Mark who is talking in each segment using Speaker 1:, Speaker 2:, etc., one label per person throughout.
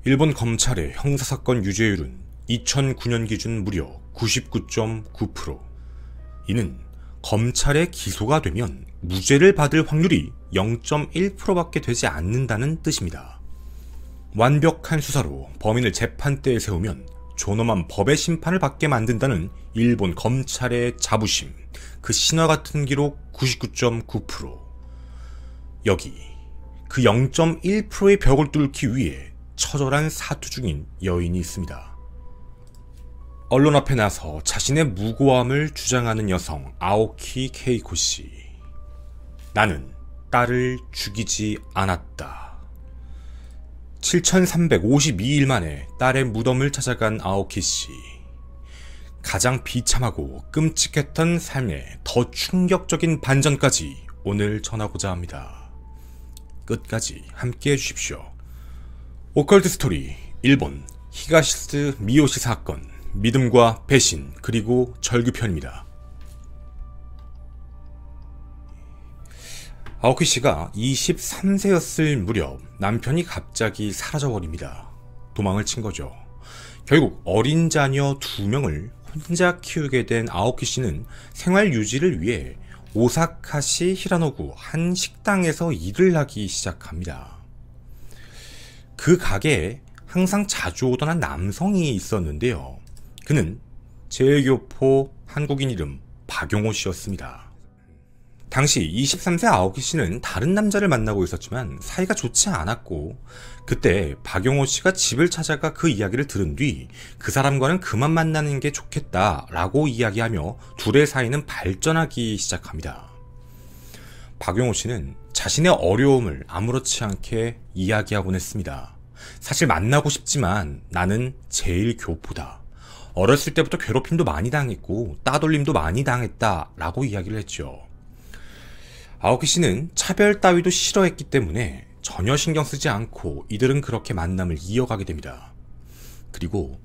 Speaker 1: 일본 검찰의 형사사건 유죄율은 2009년 기준 무려 99.9%. 이는 검찰에 기소가 되면 무죄를 받을 확률이 0.1%밖에 되지 않는다는 뜻입니다. 완벽한 수사로 범인을 재판대에 세우면 존엄한 법의 심판을 받게 만든다는 일본 검찰의 자부심, 그 신화 같은 기록 99.9%. 여기 그 0.1%의 벽을 뚫기 위해 처절한 사투 중인 여인이 있습니다. 언론 앞에 나서 자신의 무고함을 주장하는 여성 아오키 케이코 씨. 나는 딸을 죽이지 않았다. 7,352일 만에 딸의 무덤을 찾아간 아오키 씨. 가장 비참하고 끔찍했던 삶의 더 충격적인 반전까지 오늘 전하고자 합니다. 끝까지 함께 해주십시오. 오컬트 스토리 일본 히가시스 미요시 사건, 믿음과 배신, 그리고 절규편입니다. 아오키 씨가 23세였을 무렵 남편이 갑자기 사라져버립니다. 도망을 친 거죠. 결국 어린 자녀 2명을 혼자 키우게 된 아오키 씨는 생활 유지를 위해 오사카시 히라노구 한 식당에서 일을 하기 시작합니다. 그 가게에 항상 자주 오던 한 남성이 있었는데요. 그는 제일교포 한국인 이름 박용호 씨였습니다. 당시 23세 아오키 씨는 다른 남자를 만나고 있었지만 사이가 좋지 않았고, 그때 박용호 씨가 집을 찾아가 그 이야기를 들은 뒤 그 사람과는 그만 만나는 게 좋겠다라고 이야기하며 둘의 사이는 발전하기 시작합니다. 박용호 씨는 자신의 어려움을 아무렇지 않게 이야기하곤 했습니다. 사실 만나고 싶지만 나는 제일 교포다. 어렸을 때부터 괴롭힘도 많이 당했고 따돌림도 많이 당했다 라고 이야기를 했죠. 아오키 씨는 차별 따위도 싫어했기 때문에 전혀 신경 쓰지 않고 이들은 그렇게 만남을 이어가게 됩니다. 그리고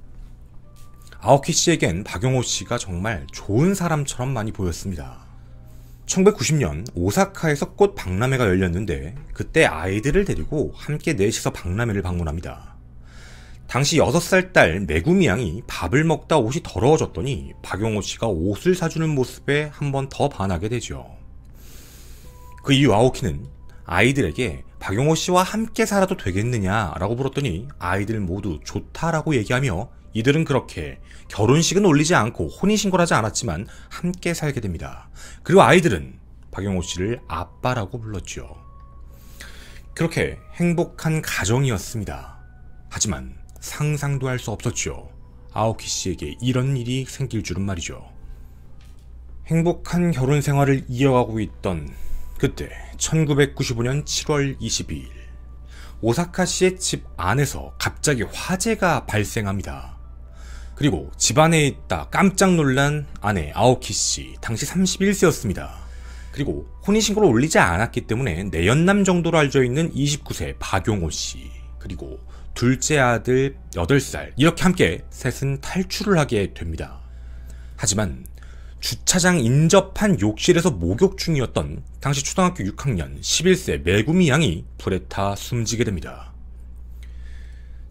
Speaker 1: 아오키 씨에겐 박용호 씨가 정말 좋은 사람처럼 많이 보였습니다. 1990년 오사카에서 꽃 박람회가 열렸는데 그때 아이들을 데리고 함께 넷이서 박람회를 방문합니다. 당시 6살 딸 메구미 양이 밥을 먹다 옷이 더러워졌더니 박용호 씨가 옷을 사주는 모습에 한 번 더 반하게 되죠. 그 이후 아오키는 아이들에게 박용호 씨와 함께 살아도 되겠느냐라고 물었더니 아이들 모두 좋다라고 얘기하며 이들은 그렇게 결혼식은 올리지 않고 혼인신고를 하지 않았지만 함께 살게 됩니다. 그리고 아이들은 박용호 씨를 아빠라고 불렀죠. 그렇게 행복한 가정이었습니다. 하지만 상상도 할 수 없었죠. 아오키 씨에게 이런 일이 생길 줄은 말이죠. 행복한 결혼 생활을 이어가고 있던 그때 1995년 7월 22일 오사카시의 집 안에서 갑자기 화재가 발생합니다. 그리고 집 안에 있다 깜짝 놀란 아내 아오키 씨, 당시 31세였습니다. 그리고 혼인신고를 올리지 않았기 때문에 내연남 정도로 알려져 있는 29세 박용호 씨, 그리고 둘째 아들 8살, 이렇게 함께 셋은 탈출을 하게 됩니다. 하지만 주차장 인접한 욕실에서 목욕 중이었던 당시 초등학교 6학년 11세 메구미 양이 불에 타 숨지게 됩니다.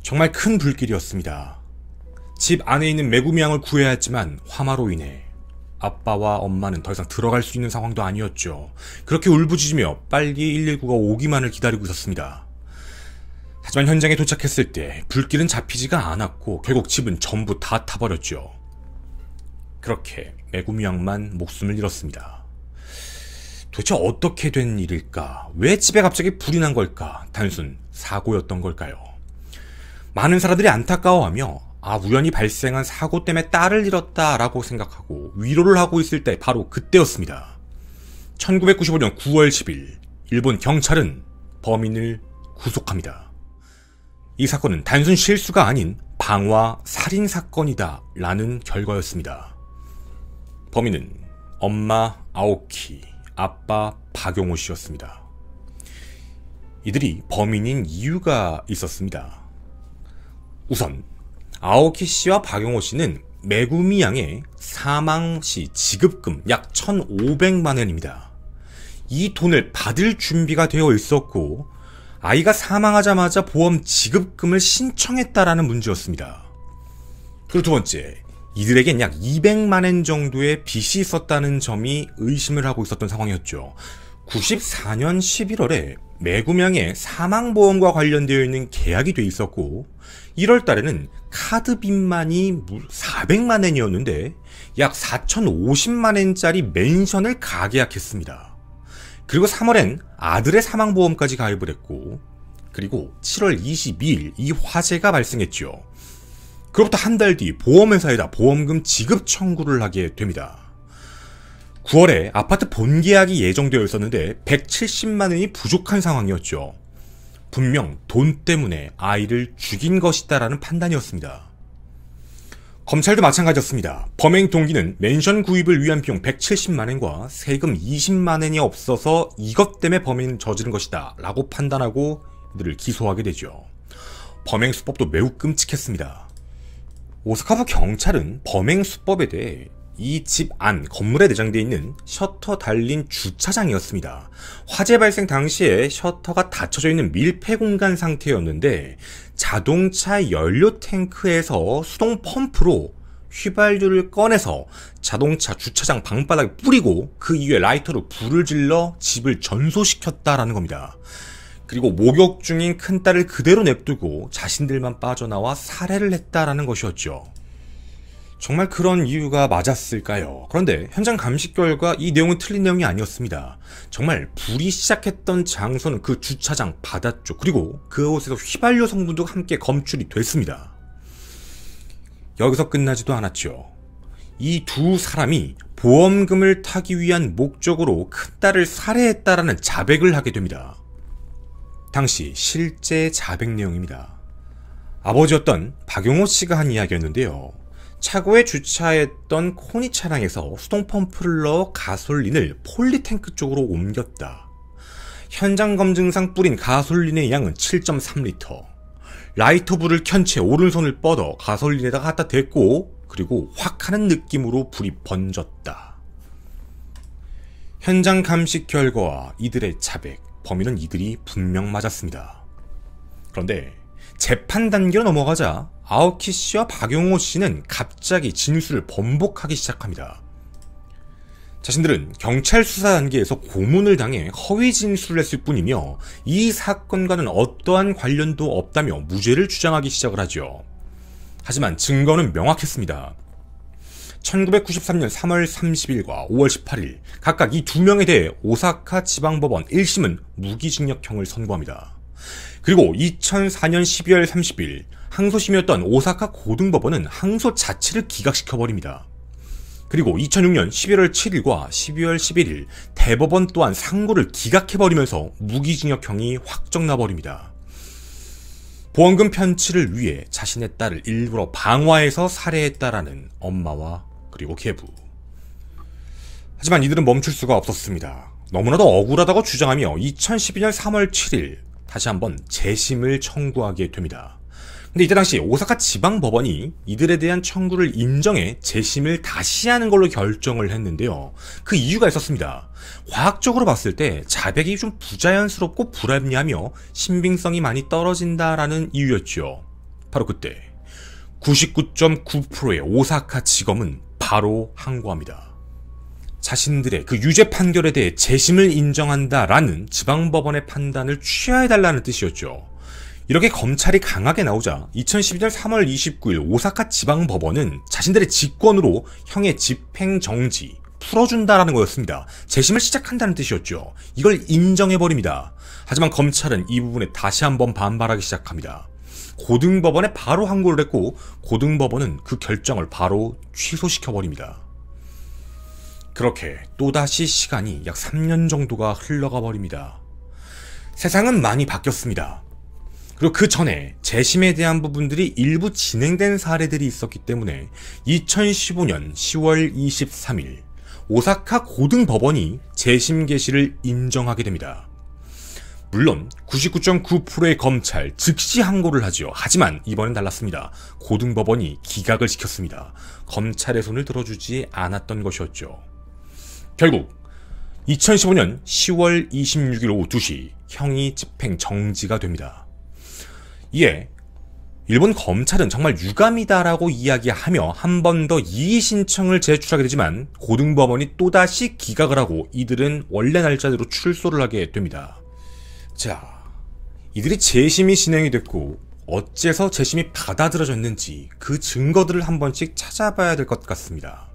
Speaker 1: 정말 큰 불길이었습니다. 집 안에 있는 메구미 양을 구해야 했지만 화마로 인해 아빠와 엄마는 더 이상 들어갈 수 있는 상황도 아니었죠. 그렇게 울부짖으며 빨리 119가 오기만을 기다리고 있었습니다. 하지만 현장에 도착했을 때 불길은 잡히지가 않았고 결국 집은 전부 다 타버렸죠. 그렇게 메구미 양만 목숨을 잃었습니다. 도대체 어떻게 된 일일까? 왜 집에 갑자기 불이 난 걸까? 단순 사고였던 걸까요? 많은 사람들이 안타까워하며 우연히 발생한 사고 때문에 딸을 잃었다라고 생각하고 위로를 하고 있을 때 바로 그때였습니다. 1995년 9월 10일 일본 경찰은 범인을 구속합니다. 이 사건은 단순 실수가 아닌 방화 살인사건이다 라는 결과였습니다. 범인은 엄마 아오키, 아빠 박용호 씨였습니다. 이들이 범인인 이유가 있었습니다. 우선 아오키 씨와 박용호 씨는 메구미 양의 사망 시 지급금 약 1,500만 원입니다. 이 돈을 받을 준비가 되어 있었고 아이가 사망하자마자 보험 지급금을 신청했다라는 문제였습니다. 그리고 두 번째, 이들에겐 약 200만엔 정도의 빚이 있었다는 점이 의심을 하고 있었던 상황이었죠. 94년 11월에 매구명의 사망보험과 관련되어 있는 계약이 돼 있었고 1월 달에는 카드빚만이 400만엔이었는데 약 4,050만엔짜리 맨션을 가계약했습니다. 그리고 3월엔 아들의 사망보험까지 가입을 했고 그리고 7월 22일 이 화재가 발생했죠. 그로부터 한 달 뒤 보험회사에다 보험금 지급 청구를 하게 됩니다. 9월에 아파트 본계약이 예정되어 있었는데 170만원이 부족한 상황이었죠. 분명 돈 때문에 아이를 죽인 것이다라는 판단이었습니다. 검찰도 마찬가지였습니다. 범행 동기는 맨션 구입을 위한 비용 170만엔과 세금 20만엔이 없어서 이것 때문에 범행을 저지른 것이다 라고 판단하고 이들을 기소하게 되죠. 범행 수법도 매우 끔찍했습니다. 오사카부 경찰은 범행 수법에 대해 이 집 안 건물에 내장되어 있는 셔터 달린 주차장이었습니다. 화재 발생 당시에 셔터가 닫혀져 있는 밀폐 공간 상태였는데 자동차 연료 탱크에서 수동 펌프로 휘발유를 꺼내서 자동차 주차장 방바닥에 뿌리고 그 이후에 라이터로 불을 질러 집을 전소시켰다라는 겁니다. 그리고 목욕 중인 큰딸을 그대로 냅두고 자신들만 빠져나와 살해를 했다라는 것이었죠. 정말 그런 이유가 맞았을까요? 그런데 현장 감식 결과 이 내용은 틀린 내용이 아니었습니다. 정말 불이 시작했던 장소는 그 주차장 바닷쪽 그리고 그곳에서 휘발유 성분도 함께 검출이 됐습니다. 여기서 끝나지도 않았죠. 이 두 사람이 보험금을 타기 위한 목적으로 큰딸을 살해했다라는 자백을 하게 됩니다. 당시 실제 자백 내용입니다. 아버지였던 박용호 씨가 한 이야기였는데요. 차고에 주차했던 코니 차량에서 수동 펌프를 넣어 가솔린을 폴리탱크 쪽으로 옮겼다. 현장 검증상 뿌린 가솔린의 양은 7.3리터. 라이터 불을 켠 채 오른손을 뻗어 가솔린에다가 갖다 댔고 그리고 확 하는 느낌으로 불이 번졌다. 현장 감식 결과와 이들의 자백, 범인은 이들이 분명 맞았습니다. 그런데 재판 단계로 넘어가자 아오키 씨와 박용호 씨는 갑자기 진술을 번복하기 시작합니다. 자신들은 경찰 수사 단계에서 고문을 당해 허위 진술을 했을 뿐이며 이 사건과는 어떠한 관련도 없다며 무죄를 주장하기 시작을 하죠. 하지만 증거는 명확했습니다. 1993년 3월 30일과 5월 18일 각각 이 두 명에 대해 오사카 지방법원 1심은 무기징역형을 선고합니다. 그리고 2004년 12월 30일 항소심이었던 오사카 고등법원은 항소 자체를 기각시켜버립니다. 그리고 2006년 11월 7일과 12월 11일 대법원 또한 상고를 기각해버리면서 무기징역형이 확정나버립니다. 보험금 편취를 위해 자신의 딸을 일부러 방화해서 살해했다라는 엄마와 그리고 계부. 하지만 이들은 멈출 수가 없었습니다. 너무나도 억울하다고 주장하며 2012년 3월 7일 다시 한번 재심을 청구하게 됩니다. 근데 이때 당시 오사카 지방법원이 이들에 대한 청구를 인정해 재심을 다시 하는 걸로 결정을 했는데요. 그 이유가 있었습니다. 과학적으로 봤을 때 자백이 좀 부자연스럽고 불합리하며 신빙성이 많이 떨어진다라는 이유였죠. 바로 그때 99.9%의 오사카 지검은 바로 항고합니다. 자신들의 그 유죄 판결에 대해 재심을 인정한다라는 지방법원의 판단을 취하해달라는 뜻이었죠. 이렇게 검찰이 강하게 나오자 2012년 3월 29일 오사카 지방법원은 자신들의 직권으로 형의 집행정지 풀어준다라는 거였습니다. 재심을 시작한다는 뜻이었죠. 이걸 인정해버립니다. 하지만 검찰은 이 부분에 다시 한번 반발하기 시작합니다. 고등법원에 바로 항고를 했고 고등법원은 그 결정을 바로 취소시켜버립니다. 그렇게 또다시 시간이 약 3년 정도가 흘러가 버립니다. 세상은 많이 바뀌었습니다. 그리고 그 전에 재심에 대한 부분들이 일부 진행된 사례들이 있었기 때문에 2015년 10월 23일 오사카 고등법원이 재심 개시를 인정하게 됩니다. 물론 99.9%의 검찰 즉시 항고를 하지요. 하지만 이번엔 달랐습니다. 고등법원이 기각을 시켰습니다. 검찰의 손을 들어주지 않았던 것이었죠. 결국 2015년 10월 26일 오후 2시 형이 집행 정지가 됩니다. 이에 일본 검찰은 정말 유감이다라고 이야기하며 한 번 더 이의 신청을 제출하게 되지만 고등법원이 또다시 기각을 하고 이들은 원래 날짜대로 출소를 하게 됩니다. 자, 이들이 재심이 진행이 됐고 어째서 재심이 받아들여졌는지 그 증거들을 한 번씩 찾아봐야 될 것 같습니다.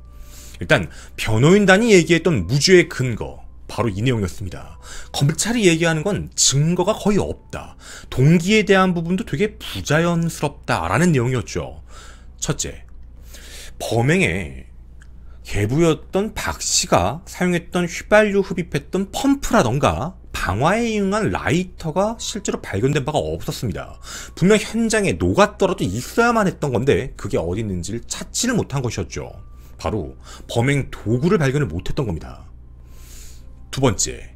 Speaker 1: 일단 변호인단이 얘기했던 무죄의 근거, 바로 이 내용이었습니다. 검찰이 얘기하는 건 증거가 거의 없다. 동기에 대한 부분도 되게 부자연스럽다라는 내용이었죠. 첫째, 범행에 계부였던 박 씨가 사용했던 휘발유 흡입했던 펌프라던가 방화에 이용한 라이터가 실제로 발견된 바가 없었습니다. 분명 현장에 녹았더라도 있어야만 했던 건데 그게 어디 있는지를 찾지를 못한 것이었죠. 바로 범행 도구를 발견을 못했던 겁니다. 두 번째,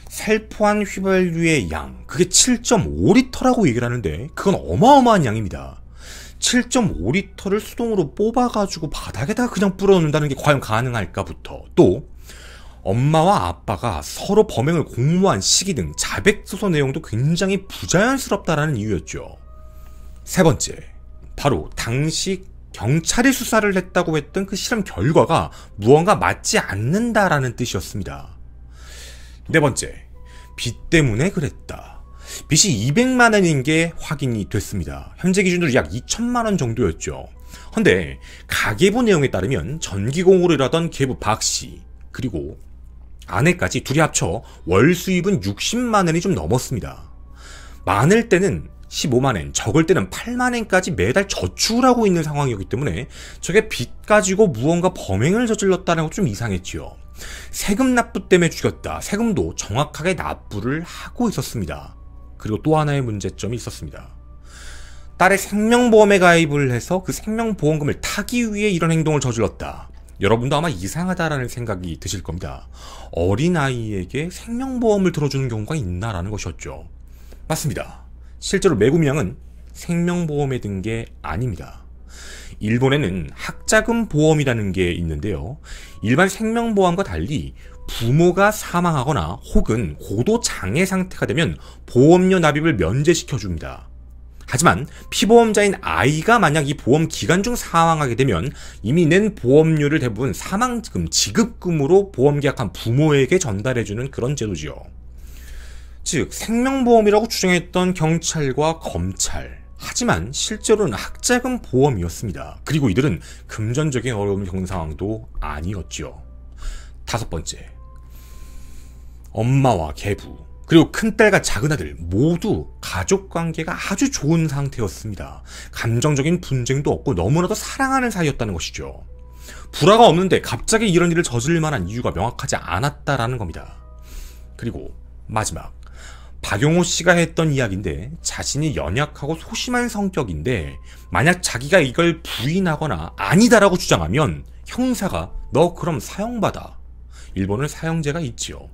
Speaker 1: 살포한 휘발유의 양, 그게 7.5리터라고 얘기를 하는데 그건 어마어마한 양입니다. 7.5리터를 수동으로 뽑아가지고 바닥에다 그냥 뿌려놓는다는 게 과연 가능할까부터, 또 엄마와 아빠가 서로 범행을 공모한 시기 등 자백서서 내용도 굉장히 부자연스럽다라는 이유였죠. 세 번째, 바로 당시 경찰이 수사를 했다고 했던 그 실험 결과가 무언가 맞지 않는다라는 뜻이었습니다. 네 번째, 빚 때문에 그랬다. 빚이 200만 원인 게 확인이 됐습니다. 현재 기준으로 약 2천만 원 정도였죠. 근데 가계부 내용에 따르면 전기공으로 일하던 계부 박 씨, 그리고 아내까지 둘이 합쳐 월 수입은 60만 원이 좀 넘었습니다. 많을 때는 15만 원, 적을 때는 8만 원까지 매달 저축을 하고 있는 상황이었기 때문에 저게 빚 가지고 무언가 범행을 저질렀다는 것도 좀 이상했지요. 세금 납부 때문에 죽였다. 세금도 정확하게 납부를 하고 있었습니다. 그리고 또 하나의 문제점이 있었습니다. 딸의 생명보험에 가입을 해서 그 생명보험금을 타기 위해 이런 행동을 저질렀다. 여러분도 아마 이상하다라는 생각이 드실 겁니다. 어린아이에게 생명보험을 들어주는 경우가 있나라는 것이었죠. 맞습니다. 실제로 매구명은 생명보험에 든 게 아닙니다. 일본에는 학자금 보험이라는 게 있는데요. 일반 생명보험과 달리 부모가 사망하거나 혹은 고도 장애 상태가 되면 보험료 납입을 면제시켜줍니다. 하지만 피보험자인 아이가 만약 이 보험 기간 중 사망하게 되면 이미 낸 보험료를 대부분 사망금, 지급금으로 보험 계약한 부모에게 전달해주는 그런 제도지요. 즉 생명보험이라고 주장했던 경찰과 검찰, 하지만 실제로는 학자금 보험이었습니다. 그리고 이들은 금전적인 어려움을 겪는 상황도 아니었죠. 다섯 번째, 엄마와 계부, 그리고 큰딸과 작은아들 모두 가족관계가 아주 좋은 상태였습니다. 감정적인 분쟁도 없고 너무나도 사랑하는 사이였다는 것이죠. 불화가 없는데 갑자기 이런 일을 저지를 만한 이유가 명확하지 않았다라는 겁니다. 그리고 마지막, 박용호 씨가 했던 이야기인데 자신이 연약하고 소심한 성격인데 만약 자기가 이걸 부인하거나 아니다라고 주장하면 형사가 너 그럼 사형받아. 일본은 사형제가 있지요.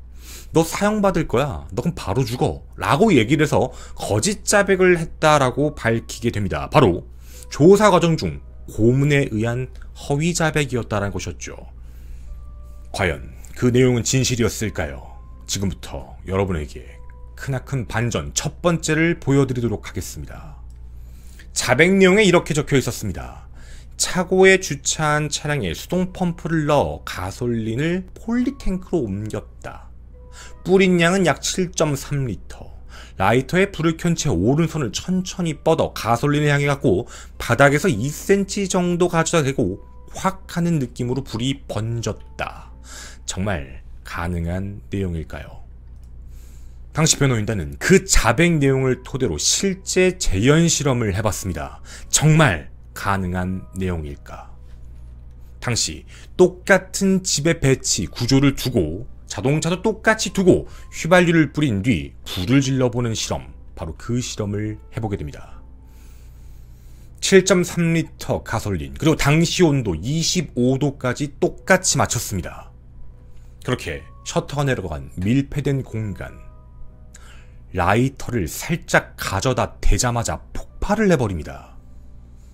Speaker 1: 너 사형받을 거야. 너 그럼 바로 죽어. 라고 얘기를 해서 거짓 자백을 했다라고 밝히게 됩니다. 바로 조사 과정 중 고문에 의한 허위 자백이었다는 것이었죠. 과연 그 내용은 진실이었을까요? 지금부터 여러분에게 크나큰 반전 첫 번째를 보여드리도록 하겠습니다. 자백 내용에 이렇게 적혀 있었습니다. 차고에 주차한 차량에 수동 펌프를 넣어 가솔린을 폴리탱크로 옮겼다. 뿌린 양은 약 7.3리터. 라이터에 불을 켠 채 오른손을 천천히 뻗어 가솔린을 향해 갖고 바닥에서 2cm 정도 가져다 대고 확 하는 느낌으로 불이 번졌다. 정말 가능한 내용일까요? 당시 변호인단은 그 자백 내용을 토대로 실제 재현 실험을 해봤습니다. 정말 가능한 내용일까? 당시 똑같은 집의 배치 구조를 두고 자동차도 똑같이 두고 휘발유를 뿌린 뒤 불을 질러보는 실험, 바로 그 실험을 해보게 됩니다. 7.3리터 가솔린, 그리고 당시 온도 25도까지 똑같이 맞췄습니다. 그렇게 셔터가 내려간 밀폐된 공간, 라이터를 살짝 가져다 대자마자 폭발을 해버립니다.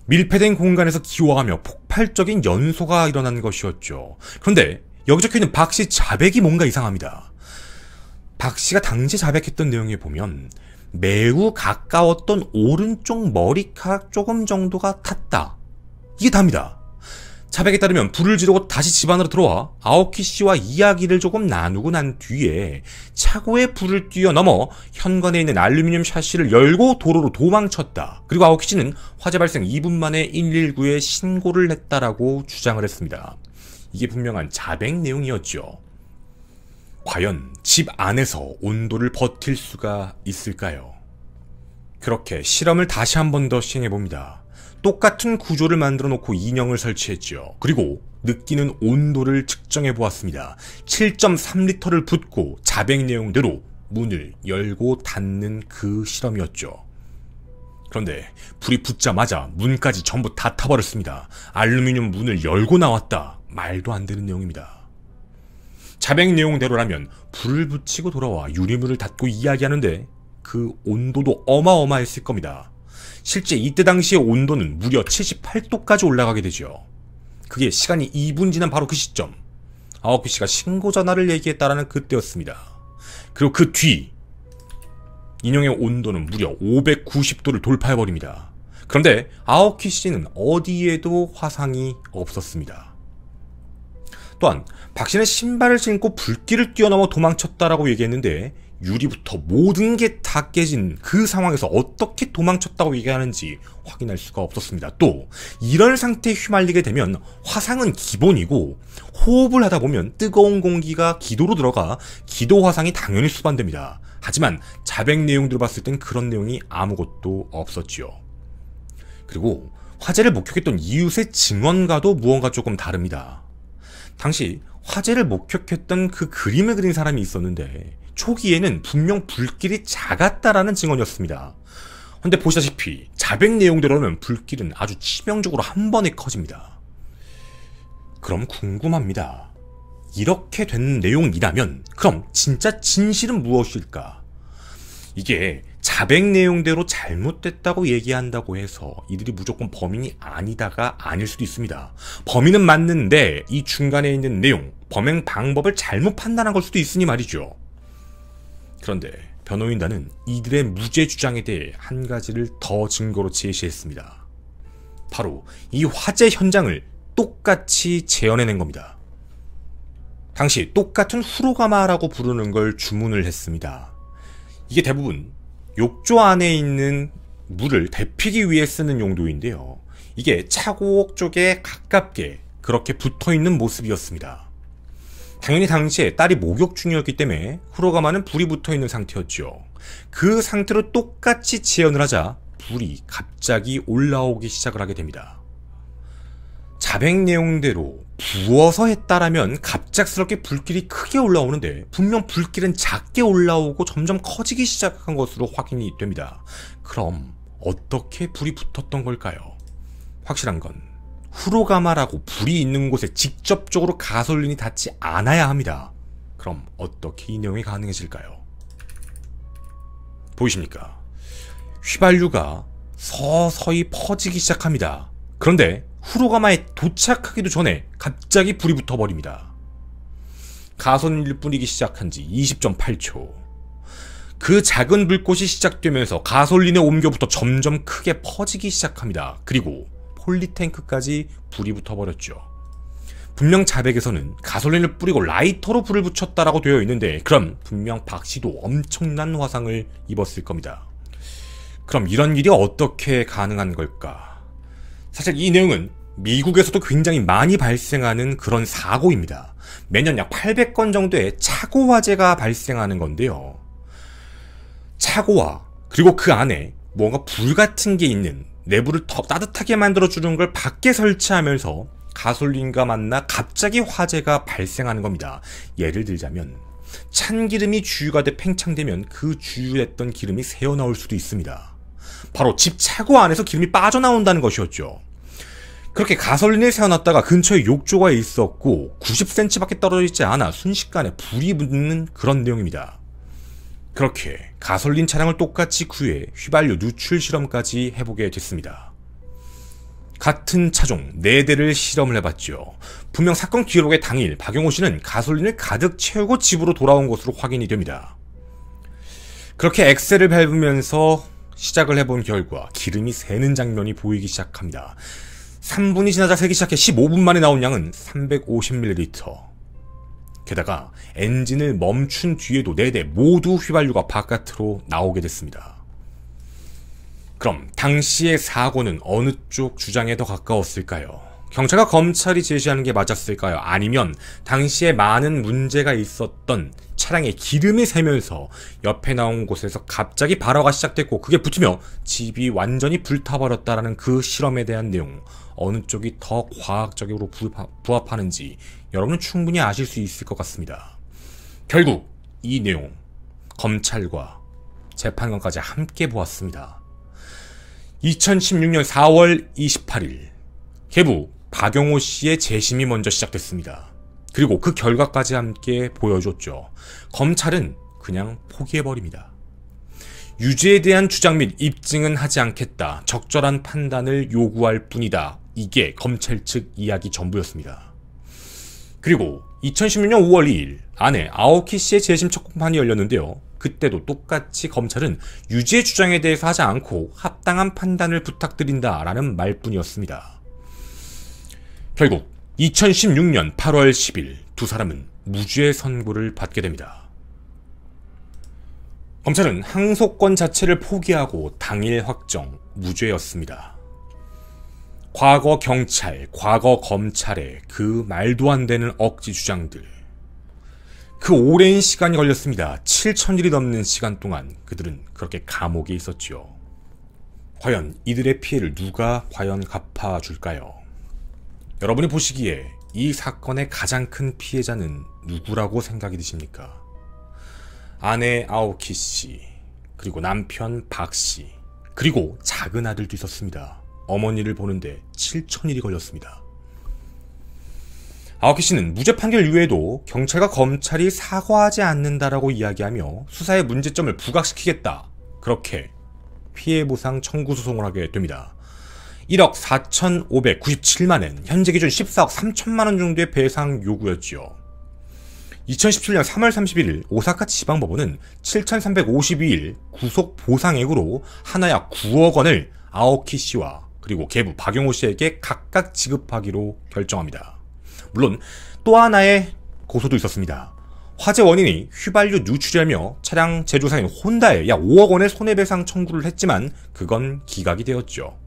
Speaker 1: 밀폐된 공간에서 기화하며 폭발적인 연소가 일어난 것이었죠. 그런데 여기 적혀있는 박씨 자백이 뭔가 이상합니다. 박씨가 당시 자백했던 내용에 보면 매우 가까웠던 오른쪽 머리카락 조금 정도가 탔다. 이게 답니다. 자백에 따르면 불을 지르고 다시 집 안으로 들어와 아오키 씨와 이야기를 조금 나누고 난 뒤에 차고에 불을 뛰어넘어 현관에 있는 알루미늄 샤시를 열고 도로로 도망쳤다. 그리고 아오키 씨는 화재 발생 2분 만에 119에 신고를 했다라고 주장을 했습니다. 이게 분명한 자백 내용이었죠. 과연 집 안에서 온도를 버틸 수가 있을까요? 그렇게 실험을 다시 한 번 더 시행해봅니다. 똑같은 구조를 만들어 놓고 인형을 설치했죠. 그리고 느끼는 온도를 측정해 보았습니다. 7.3리터를 붓고 자백 내용대로 문을 열고 닫는 그 실험이었죠. 그런데 불이 붙자마자 문까지 전부 다 타버렸습니다. 알루미늄 문을 열고 나왔다. 말도 안 되는 내용입니다. 자백 내용대로라면 불을 붙이고 돌아와 유리문을 닫고 이야기하는데 그 온도도 어마어마했을 겁니다. 실제 이때 당시의 온도는 무려 78도까지 올라가게 되죠. 그게 시간이 2분 지난 바로 그 시점, 아오키 씨가 신고 전화를 얘기했다라는 그때였습니다. 그리고 그 뒤 인형의 온도는 무려 590도를 돌파해버립니다. 그런데 아오키 씨는 어디에도 화상이 없었습니다. 또한 박 씨는 신발을 신고 불길을 뛰어넘어 도망쳤다라고 얘기했는데 유리부터 모든 게 다 깨진 그 상황에서 어떻게 도망쳤다고 얘기하는지 확인할 수가 없었습니다. 또 이런 상태에 휘말리게 되면 화상은 기본이고 호흡을 하다 보면 뜨거운 공기가 기도로 들어가 기도 화상이 당연히 수반됩니다. 하지만 자백 내용들을 봤을 땐 그런 내용이 아무것도 없었지요. 그리고 화재를 목격했던 이웃의 증언과도 무언가 조금 다릅니다. 당시 화재를 목격했던 그 그림을 그린 사람이 있었는데 초기에는 분명 불길이 작았다라는 증언이었습니다. 근데 보시다시피 자백 내용대로는 불길은 아주 치명적으로 한 번에 커집니다. 그럼 궁금합니다. 이렇게 된 내용이라면 그럼 진짜 진실은 무엇일까? 이게 자백 내용대로 잘못됐다고 얘기한다고 해서 이들이 무조건 범인이 아니다가 아닐 수도 있습니다. 범인은 맞는데 이 중간에 있는 내용, 범행 방법을 잘못 판단한 걸 수도 있으니 말이죠. 그런데 변호인단은 이들의 무죄 주장에 대해 한 가지를 더 증거로 제시했습니다. 바로 이 화재 현장을 똑같이 재현해낸 겁니다. 당시 똑같은 후로가마라고 부르는 걸 주문을 했습니다. 이게 대부분 욕조 안에 있는 물을 데피기 위해 쓰는 용도인데요. 이게 차고 쪽에 가깝게 그렇게 붙어있는 모습이었습니다. 당연히 당시에 딸이 목욕 중이었기 때문에 후로가마는 불이 붙어있는 상태였죠. 그 상태로 똑같이 재현을 하자 불이 갑자기 올라오기 시작을 하게 됩니다. 자백 내용대로 부어서 했다라면 갑작스럽게 불길이 크게 올라오는데 분명 불길은 작게 올라오고 점점 커지기 시작한 것으로 확인이 됩니다. 그럼 어떻게 불이 붙었던 걸까요? 확실한 건 후로가마라고 불이 있는 곳에 직접적으로 가솔린이 닿지 않아야 합니다. 그럼 어떻게 이 내용이 가능해질까요? 보이십니까? 휘발유가 서서히 퍼지기 시작합니다. 그런데 후로가마에 도착하기도 전에 갑자기 불이 붙어버립니다. 가솔린을 뿌리기 시작한 지 20.8초. 그 작은 불꽃이 시작되면서 가솔린에 옮겨붙어 점점 크게 퍼지기 시작합니다. 그리고 폴리탱크까지 불이 붙어버렸죠. 분명 자백에서는 가솔린을 뿌리고 라이터로 불을 붙였다라고 되어 있는데 그럼 분명 박씨도 엄청난 화상을 입었을 겁니다. 그럼 이런 일이 어떻게 가능한 걸까? 사실 이 내용은 미국에서도 굉장히 많이 발생하는 그런 사고입니다. 매년 약 800건 정도의 차고 화재가 발생하는 건데요. 차고와 그리고 그 안에 뭔가 불 같은 게 있는 내부를 더 따뜻하게 만들어주는 걸 밖에 설치하면서 가솔린과 만나 갑자기 화재가 발생하는 겁니다. 예를 들자면 찬기름이 주유가 돼 팽창되면 그 주유했던 기름이 새어나올 수도 있습니다. 바로 집 차고 안에서 기름이 빠져나온다는 것이었죠. 그렇게 가솔린을 세워놨다가 근처에 욕조가 있었고 90cm밖에 떨어져 있지 않아 순식간에 불이 붙는 그런 내용입니다. 그렇게 가솔린 차량을 똑같이 구해 휘발유 누출 실험까지 해보게 됐습니다. 같은 차종 4대를 실험을 해봤죠. 분명 사건 기록의 당일 박용호 씨는 가솔린을 가득 채우고 집으로 돌아온 것으로 확인이 됩니다. 그렇게 엑셀을 밟으면서 시작을 해본 결과 기름이 새는 장면이 보이기 시작합니다. 3분이 지나자 새기 시작해 15분 만에 나온 양은 350ml. 게다가 엔진을 멈춘 뒤에도 4대 모두 휘발유가 바깥으로 나오게 됐습니다. 그럼 당시의 사고는 어느 쪽 주장에 더 가까웠을까요? 경찰과 검찰이 제시하는 게 맞았을까요? 아니면 당시에 많은 문제가 있었던 차량에 기름이 새면서 옆에 나온 곳에서 갑자기 발화가 시작됐고 그게 붙으며 집이 완전히 불타버렸다라는 그 실험에 대한 내용, 어느 쪽이 더 과학적으로 부합하는지 여러분은 충분히 아실 수 있을 것 같습니다. 결국 이 내용 검찰과 재판관까지 함께 보았습니다. 2016년 4월 28일 개부 박용호 씨의 재심이 먼저 시작됐습니다. 그리고 그 결과까지 함께 보여줬죠. 검찰은 그냥 포기해버립니다. 유죄에 대한 주장 및 입증은 하지 않겠다. 적절한 판단을 요구할 뿐이다. 이게 검찰 측 이야기 전부였습니다. 그리고 2016년 5월 2일 아내 아오키 씨의 재심 첫 공판이 열렸는데요. 그때도 똑같이 검찰은 유죄 주장에 대해서 하지 않고 합당한 판단을 부탁드린다라는 말뿐이었습니다. 결국 2016년 8월 10일 두 사람은 무죄 선고를 받게 됩니다. 검찰은 항소권 자체를 포기하고 당일 확정 무죄였습니다. 과거 경찰, 과거 검찰의 그 말도 안 되는 억지 주장들. 그 오랜 시간이 걸렸습니다. 7,000일이 넘는 시간 동안 그들은 그렇게 감옥에 있었지요. 과연 이들의 피해를 누가 과연 갚아줄까요? 여러분이 보시기에 이 사건의 가장 큰 피해자는 누구라고 생각이 드십니까? 아내 아오키 씨, 그리고 남편 박 씨, 그리고 작은 아들도 있었습니다. 어머니를 보는데 7,000일이 걸렸습니다. 아오키 씨는 무죄 판결 이후에도 경찰과 검찰이 사과하지 않는다라고 이야기하며 수사의 문제점을 부각시키겠다. 그렇게 피해보상 청구 소송을 하게 됩니다. 1억 4,597만엔, 현재 기준 14억 3천만원 정도의 배상 요구였지요. 2017년 3월 31일 오사카 지방법원은 7,352일 구속 보상액으로 하나약 9억 원을 아오키 씨와 그리고 계부 박용호 씨에게 각각 지급하기로 결정합니다. 물론 또 하나의 고소도 있었습니다. 화재 원인이 휘발유 누출이라며 차량 제조사인 혼다에 약 5억 원의 손해배상 청구를 했지만 그건 기각이 되었죠.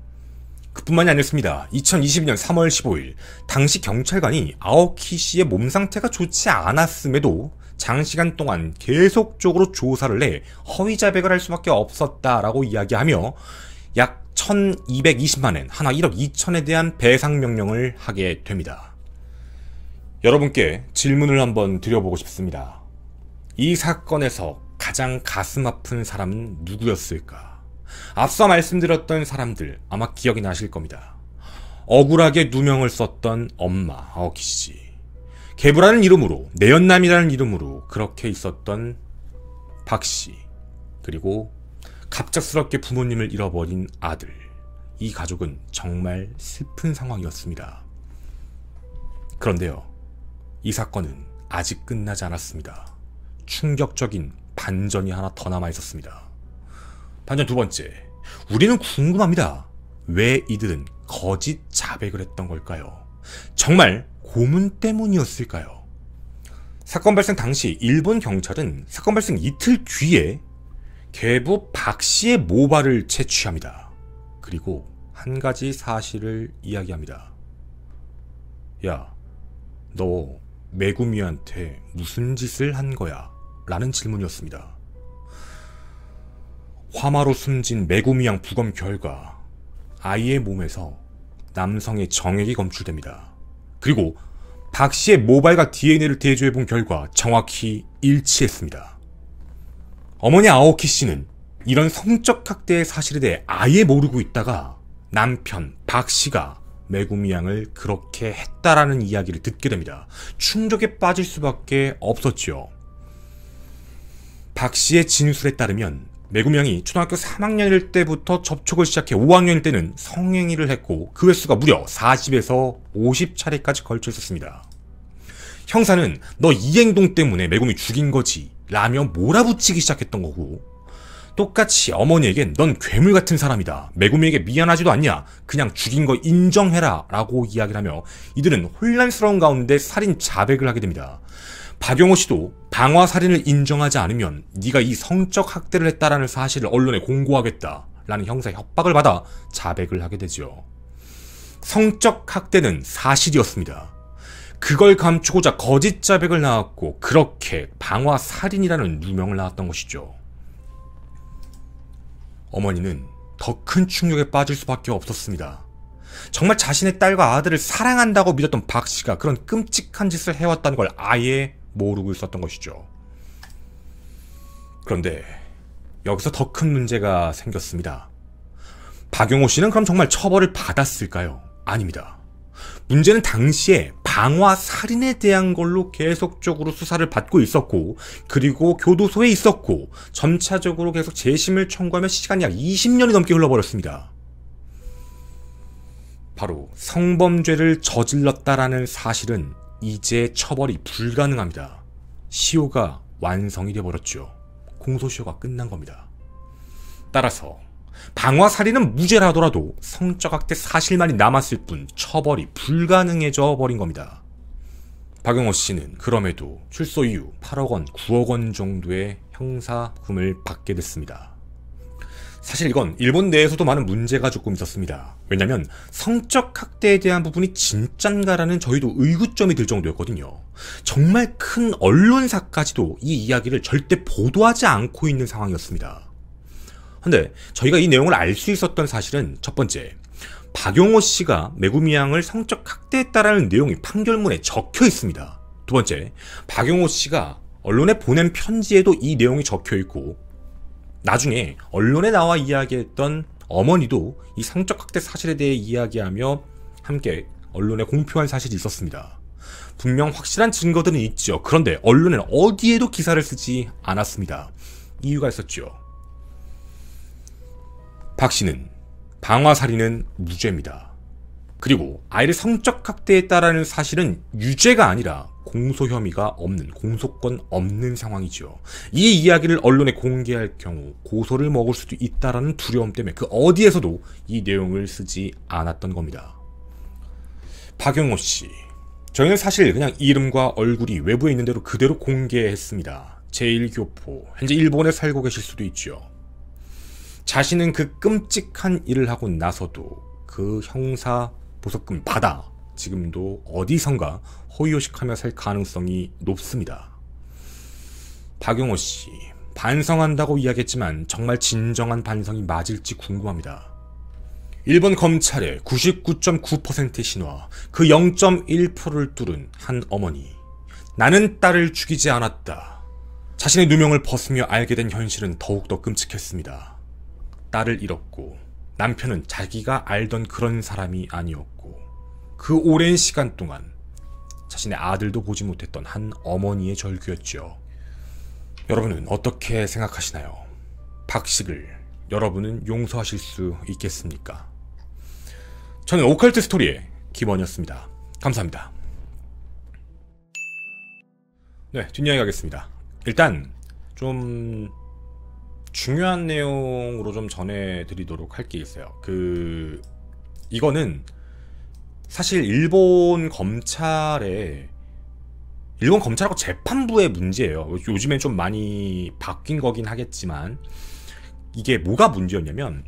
Speaker 1: 그뿐만이 아니었습니다. 2022년 3월 15일 당시 경찰관이 아오키 씨의 몸 상태가 좋지 않았음에도 장시간 동안 계속적으로 조사를 해 허위 자백을 할 수밖에 없었다라고 이야기하며 약 1,220만엔, 하나 1억 2천에 대한 배상 명령을 하게 됩니다. 여러분께 질문을 한번 드려보고 싶습니다. 이 사건에서 가장 가슴 아픈 사람은 누구였을까? 앞서 말씀드렸던 사람들 아마 기억이 나실 겁니다. 억울하게 누명을 썼던 엄마 아오키 씨, 계부라는 이름으로, 내연남이라는 이름으로 그렇게 있었던 박 씨, 그리고 갑작스럽게 부모님을 잃어버린 아들. 이 가족은 정말 슬픈 상황이었습니다. 그런데요, 이 사건은 아직 끝나지 않았습니다. 충격적인 반전이 하나 더 남아 있었습니다. 반전 두 번째, 우리는 궁금합니다. 왜 이들은 거짓 자백을 했던 걸까요? 정말 고문 때문이었을까요? 사건 발생 당시 일본 경찰은 사건 발생 이틀 뒤에 계부 박 씨의 모발을 채취합니다. 그리고 한 가지 사실을 이야기합니다. 야, 너 메구미한테 무슨 짓을 한 거야? 라는 질문이었습니다. 화마로 숨진 메구미양 부검 결과 아이의 몸에서 남성의 정액이 검출됩니다. 그리고 박 씨의 모발과 DNA를 대조해본 결과 정확히 일치했습니다. 어머니 아오키 씨는 이런 성적 학대의 사실에 대해 아예 모르고 있다가 남편 박 씨가 메구미 양을 그렇게 했다라는 이야기를 듣게 됩니다. 충격에 빠질 수밖에 없었죠. 박 씨의 진술에 따르면 메구미 양이 초등학교 3학년일 때부터 접촉을 시작해 5학년일 때는 성행위를 했고 그 횟수가 무려 40에서 50차례까지 걸쳐 있었습니다. 형사는 너 이 행동 때문에 메구미 죽인 거지 라며 몰아붙이기 시작했던 거고, 똑같이 어머니에겐 넌 괴물 같은 사람이다, 메구미에게 미안하지도 않냐, 그냥 죽인 거 인정해라 라고 이야기를 하며 이들은 혼란스러운 가운데 살인 자백을 하게 됩니다. 박용호 씨도 방화 살인을 인정하지 않으면 네가 이 성적 학대를 했다라는 사실을 언론에 공고하겠다 라는 형사의 협박을 받아 자백을 하게 되죠. 성적 학대는 사실이었습니다. 그걸 감추고자 거짓 자백을 낳았고 그렇게 방화 살인이라는 누명을 낳았던 것이죠. 어머니는 더 큰 충격에 빠질 수밖에 없었습니다. 정말 자신의 딸과 아들을 사랑한다고 믿었던 박 씨가 그런 끔찍한 짓을 해왔다는 걸 아예 모르고 있었던 것이죠. 그런데 여기서 더 큰 문제가 생겼습니다. 박용호 씨는 그럼 정말 처벌을 받았을까요? 아닙니다. 문제는 당시에 방화 살인에 대한 걸로 계속적으로 수사를 받고 있었고, 그리고 교도소에 있었고, 점차적으로 계속 재심을 청구하며 시간이 약 20년이 넘게 흘러버렸습니다. 바로 성범죄를 저질렀다라는 사실은 이제 처벌이 불가능합니다. 시효가 완성이 되어버렸죠. 공소시효가 끝난 겁니다. 따라서 방화살인은 무죄라 하더라도 성적학대 사실만이 남았을 뿐 처벌이 불가능해져 버린 겁니다. 박용호 씨는 그럼에도 출소 이후 8억 원, 9억 원 정도의 형사금을 받게 됐습니다. 사실 이건 일본 내에서도 많은 문제가 조금 있었습니다. 왜냐면 성적 학대에 대한 부분이 진짠가라는 저희도 의구점이 들 정도였거든요. 정말 큰 언론사까지도 이 이야기를 절대 보도하지 않고 있는 상황이었습니다. 근데 저희가 이 내용을 알 수 있었던 사실은 첫 번째, 박용호 씨가 메구미 양을 성적 학대했다라는 내용이 판결문에 적혀 있습니다. 두 번째, 박용호 씨가 언론에 보낸 편지에도 이 내용이 적혀 있고, 나중에 언론에 나와 이야기했던 어머니도 이 성적 학대 사실에 대해 이야기하며 함께 언론에 공표한 사실이 있었습니다. 분명 확실한 증거들은 있죠. 그런데 언론에는 어디에도 기사를 쓰지 않았습니다. 이유가 있었죠. 박 씨는 방화살인은 무죄입니다. 그리고 아이를 성적 학대했다라는 사실은 유죄가 아니라 공소 혐의가 없는, 공소권 없는 상황이죠. 이 이야기를 언론에 공개할 경우 고소를 먹을 수도 있다라는 두려움 때문에 그 어디에서도 이 내용을 쓰지 않았던 겁니다. 박용호 씨, 저희는 사실 그냥 이름과 얼굴이 외부에 있는 대로 그대로 공개했습니다. 제1교포, 현재 일본에 살고 계실 수도 있죠. 자신은 그 끔찍한 일을 하고 나서도 그 형사 보석금 받아 지금도 어디선가 호의호식하며 살 가능성이 높습니다. 박용호 씨, 반성한다고 이야기했지만 정말 진정한 반성이 맞을지 궁금합니다. 일본 검찰의 99.9%의 신화, 그 0.1%를 뚫은 한 어머니. 나는 딸을 죽이지 않았다. 자신의 누명을 벗으며 알게 된 현실은 더욱더 끔찍했습니다. 딸을 잃었고 남편은 자기가 알던 그런 사람이 아니었고 그 오랜 시간 동안 자신의 아들도 보지 못했던 한 어머니의 절규였죠. 여러분은 어떻게 생각하시나요? 박식을 여러분은 용서하실 수 있겠습니까? 저는 오컬트 스토리의 김원이었습니다. 감사합니다. 네, 뒷이야기 하겠습니다. 일단 좀 중요한 내용으로 좀 전해드리도록 할 게 있어요. 이거는 사실 일본 검찰하고 재판부의 문제예요. 요즘엔 좀 많이 바뀐 거긴 하겠지만 이게 뭐가 문제였냐면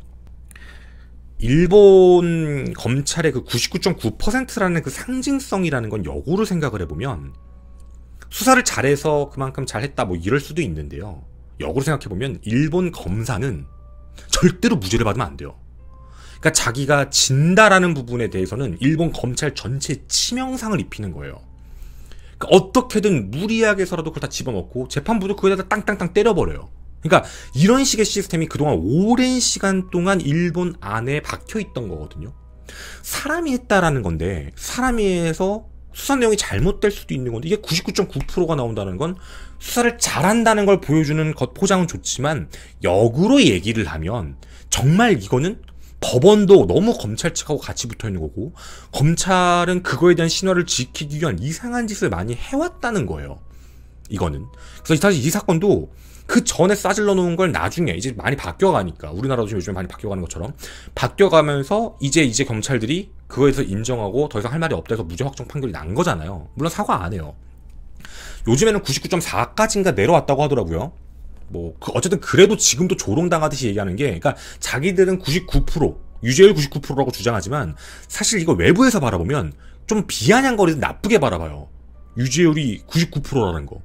Speaker 1: 일본 검찰의 그 99.9%라는 그 상징성이라는 건 역으로 생각을 해보면 수사를 잘해서 그만큼 잘했다 뭐 이럴 수도 있는데요. 역으로 생각해보면 일본 검사는 절대로 무죄를 받으면 안 돼요. 그러니까 자기가 진다라는 부분에 대해서는 일본 검찰 전체에 치명상을 입히는 거예요. 그러니까 어떻게든 무리하게서라도 그걸 다 집어넣고 재판부도 그거에다 땅땅땅 때려버려요. 그러니까 이런 식의 시스템이 그동안 오랜 시간 동안 일본 안에 박혀있던 거거든요. 사람이 했다라는 건데 사람이 해서 수사 내용이 잘못될 수도 있는 건데, 이게 99.9%가 나온다는 건 수사를 잘한다는 걸 보여주는 것 포장은 좋지만, 역으로 얘기를 하면 정말 이거는 법원도 너무 검찰 측하고 같이 붙어 있는 거고, 검찰은 그거에 대한 신화를 지키기 위한 이상한 짓을 많이 해왔다는 거예요. 이거는. 그래서 사실 이 사건도 그 전에 싸질러 놓은 걸 나중에 이제 많이 바뀌어가니까, 우리나라도 지금 요즘에 많이 바뀌어가는 것처럼 바뀌어가면서 이제 검찰들이 그거에 대해서 인정하고 더 이상 할 말이 없다 해서 무죄 확정 판결이 난 거잖아요. 물론 사과 안 해요. 요즘에는 99.4까지인가 내려왔다고 하더라고요. 어쨌든 그래도 지금도 조롱당하듯이 얘기하는 게, 그러니까 자기들은 99%, 유죄율 99%라고 주장하지만 사실 이거 외부에서 바라보면 좀 비아냥거리듯 나쁘게 바라봐요. 유죄율이 99%라는 거.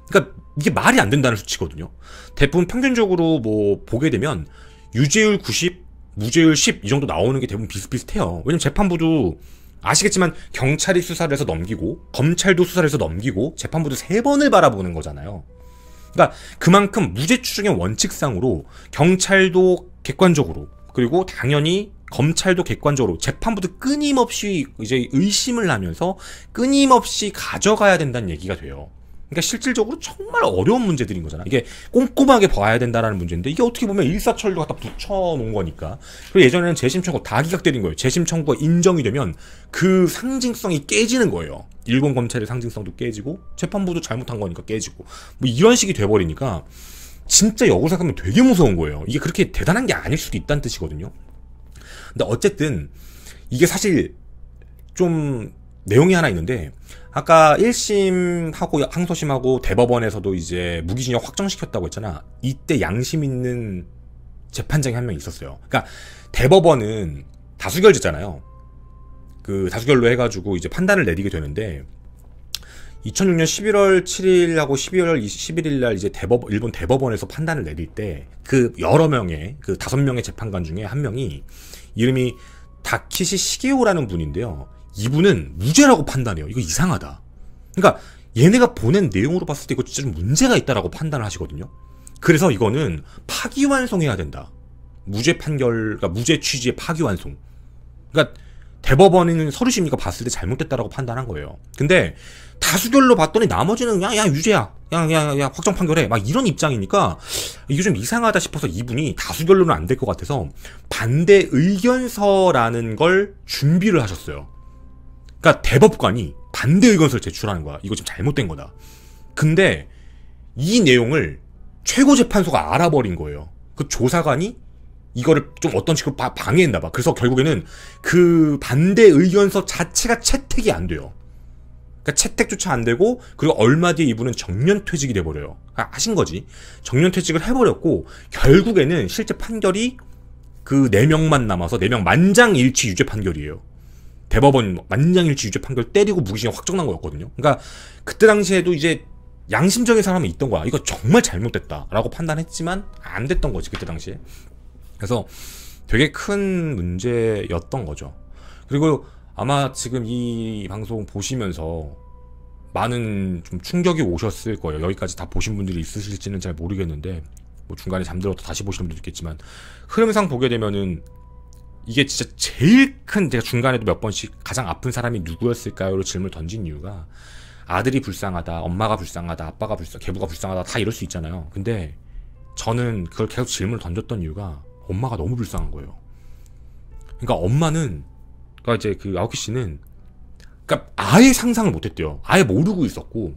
Speaker 1: 그러니까 이게 말이 안 된다는 수치거든요. 대부분 평균적으로 보게 되면 유죄율 90, 무죄율 10 이 정도 나오는 게 대부분 비슷비슷해요. 왜냐면 재판부도 아시겠지만 경찰이 수사를 해서 넘기고 검찰도 수사를 해서 넘기고 재판부도 3번을 바라보는 거잖아요. 그러니까 그만큼 무죄 추정의 원칙상으로 경찰도 객관적으로, 그리고 당연히 검찰도 객관적으로, 재판부도 끊임없이 이제 의심을 하면서 끊임없이 가져가야 된다는 얘기가 돼요. 그러니까 실질적으로 정말 어려운 문제들인 거잖아. 이게 꼼꼼하게 봐야 된다라는 문제인데, 이게 어떻게 보면 일사천리로 갖다 붙여놓은 거니까. 그리고 예전에는 재심 청구 다 기각되는 거예요. 재심 청구가 인정이 되면 그 상징성이 깨지는 거예요. 일본 검찰의 상징성도 깨지고 재판부도 잘못한 거니까 깨지고, 이런 식이 돼버리니까 진짜 역으로 생각하면 되게 무서운 거예요. 이게 그렇게 대단한 게 아닐 수도 있다는 뜻이거든요. 근데 어쨌든 이게 사실 좀 내용이 하나 있는데, 아까 1심하고 항소심하고 대법원에서도 이제 무기징역 확정시켰다고 했잖아. 이때 양심 있는 재판장이 한 명 있었어요. 그러니까 대법원은 다수결제잖아요. 그 다수결로 해가지고 이제 판단을 내리게 되는데, 2006년 11월 7일하고 12월 11일 날 이제 일본 대법원에서 판단을 내릴 때, 그 여러 명의, 그 5명의 재판관 중에 한 명이 이름이 다키시 시게오라는 분인데요. 이분은 무죄라고 판단해요. 이거 이상하다. 그러니까 얘네가 보낸 내용으로 봤을 때 이거 진짜 좀 문제가 있다라고 판단을 하시거든요. 그래서 이거는 파기환송해야 된다. 무죄 판결, 그러니까 무죄 취지의 파기환송. 그러니까 대법원은 서류심리가 봤을 때 잘못됐다라고 판단한 거예요. 근데 다수결로 봤더니 나머지는 야 유죄야, 야 확정 판결해, 막 이런 입장이니까 이게 좀 이상하다 싶어서 이분이 다수결로는 안 될 것 같아서 반대 의견서라는 걸 준비를 하셨어요. 그러니까 대법관이 반대 의견서를 제출하는 거야. 이거 지금 잘못된 거다. 근데 이 내용을 최고재판소가 알아버린 거예요. 그 조사관이 이거를 좀 어떤 식으로 방해했나 봐. 그래서 결국에는 그 반대 의견서 자체가 채택이 안 돼요. 그러니까 채택조차 안 되고, 그리고 얼마 뒤에 이분은 정년퇴직이 돼버려요. 하신 거지. 정년퇴직을 해버렸고, 결국에는 실제 판결이 그 4명만 남아서 4명 만장일치 유죄 판결이에요. 대법원 만장일치 유죄 판결 때리고 무기징역 확정난 거였거든요. 그러니까 그때 당시에도 이제 양심적인 사람이 있던 거야. 이거 정말 잘못됐다라고 판단했지만 안 됐던 거지, 그때 당시에. 그래서 되게 큰 문제였던 거죠. 그리고 아마 지금 이 방송 보시면서 많은 좀 충격이 오셨을 거예요. 여기까지 다 보신 분들이 있으실지는 잘 모르겠는데, 중간에 잠들어도 다시 보시는 분들도 있겠지만, 흐름상 보게 되면은 이게 진짜 제일 큰, 제가 중간에도 몇 번씩 가장 아픈 사람이 누구였을까요?로 질문을 던진 이유가, 아들이 불쌍하다, 엄마가 불쌍하다, 아빠가 계부가 불쌍하다, 다 이럴 수 있잖아요. 근데 저는 그걸 계속 질문을 던졌던 이유가 엄마가 너무 불쌍한 거예요. 그러니까 엄마는, 그러니까 이제 그 아오키 씨는, 그러니까 아예 상상을 못했대요. 아예 모르고 있었고,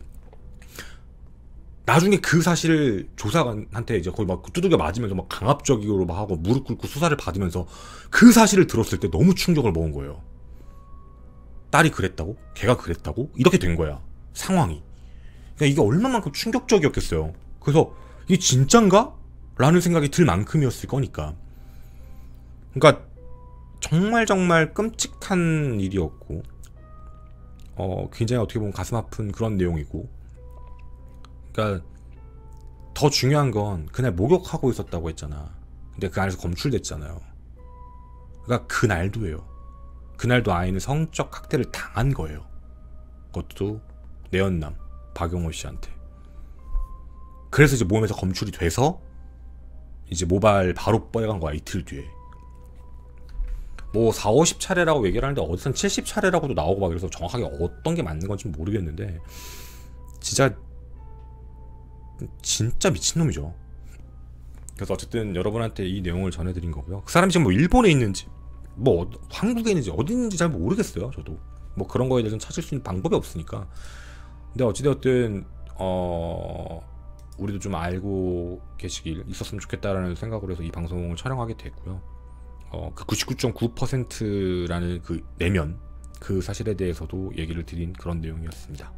Speaker 1: 나중에 그 사실을 조사관한테 이제 거의 막 두들겨 맞으면서 막 강압적으로 막 하고 무릎 꿇고 수사를 받으면서 그 사실을 들었을 때 너무 충격을 먹은 거예요. 딸이 그랬다고? 걔가 그랬다고? 이렇게 된 거야, 상황이. 그러니까 이게 얼마만큼 충격적이었겠어요. 그래서 이게 진짠가? 라는 생각이 들 만큼이었을 거니까. 그러니까 정말 끔찍한 일이었고, 굉장히 어떻게 보면 가슴 아픈 그런 내용이고, 그러니까 더 중요한 건 그날 목욕하고 있었다고 했잖아. 근데 그 안에서 검출됐잖아요. 그러니까 그날도예요. 그날도 아이는 성적 학대를 당한 거예요. 그것도 내연남 박용호 씨한테. 그래서 이제 몸에서 검출이 돼서 이제 모발 바로 뻗어간 거야, 이틀 뒤에. 뭐 4, 50차례라고 얘기를 하는데 어디선 70차례라고도 나오고 막 그래서 정확하게 어떤 게 맞는 건지 모르겠는데 진짜 미친놈이죠. 그래서 어쨌든 여러분한테 이 내용을 전해드린 거고요. 그 사람이 지금 뭐 일본에 있는지 뭐 한국에 있는지 어디 있는지 잘 모르겠어요. 저도 뭐 그런 거에 대해서는 찾을 수 있는 방법이 없으니까. 근데 어찌되었든 우리도 좀 알고 계시길 있었으면 좋겠다라는 생각으로 해서 이 방송을 촬영하게 됐고요. 그 99.9%라는 그 내면 그 사실에 대해서도 얘기를 드린 그런 내용이었습니다.